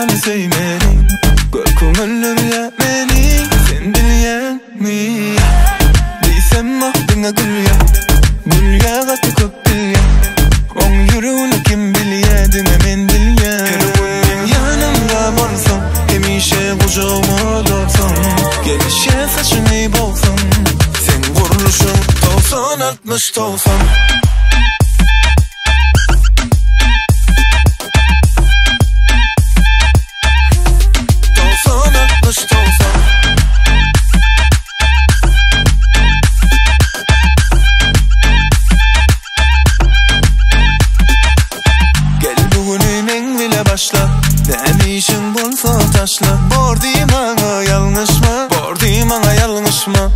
beni sevmedin. Korkum öldürüyor beni, sen bilyen mi? Değsem ahdına gülya, gülya katı köp bilya. On yürüğünü kim bilyedin hemen bilyen. Her gün yanımda varsam, hemişe kucağıma dursan. Gelişe saçını bolsan, sen vuruluşun 90-60-90. Ne işin bolsa taşla. Bordi bana yanlış mı? Bordi bana yanlış mı?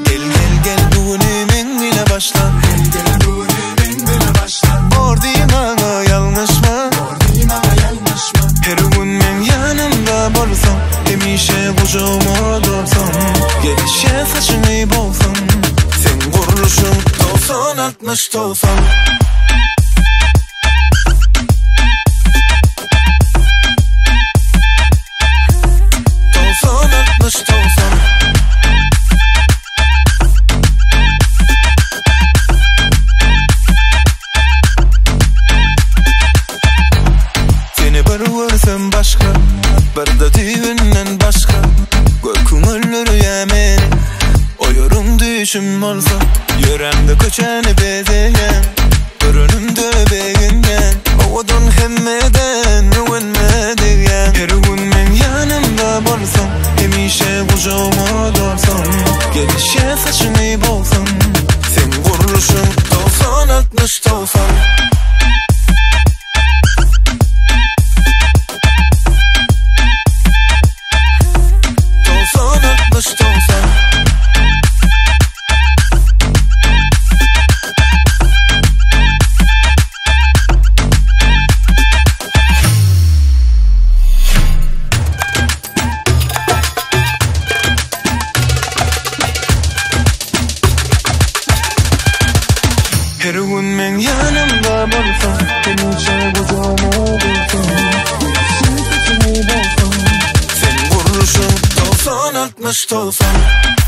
Gel gel gel bugünümün bile başla. Gel gel bugünümün bile başla. Bordi bana yanlış mı? Bordi bana yanlış mı? Her gün ben yanımda bolsam, hemişe kucağıma dursan. Gelişe saçını bolsan, sen vuruluşun 90-60-90. Sen başka, bir de düğünden başka. Korkum öldürüyor beni, o yorum düşüm olsa. Yüreğimde köçeni bezeyen, görünümde beğengen. Oğudun hemmeden, üvenmediyen. Her gün ben yanımda bolsam, hemişe kucağıma dursan. Gelişe saçını bolsan, sen vuruluşun 90-60-90. Her gün ben yanımda bolsam, hemişe kucağıma dursan. Sen vuruluşun 90-60-90.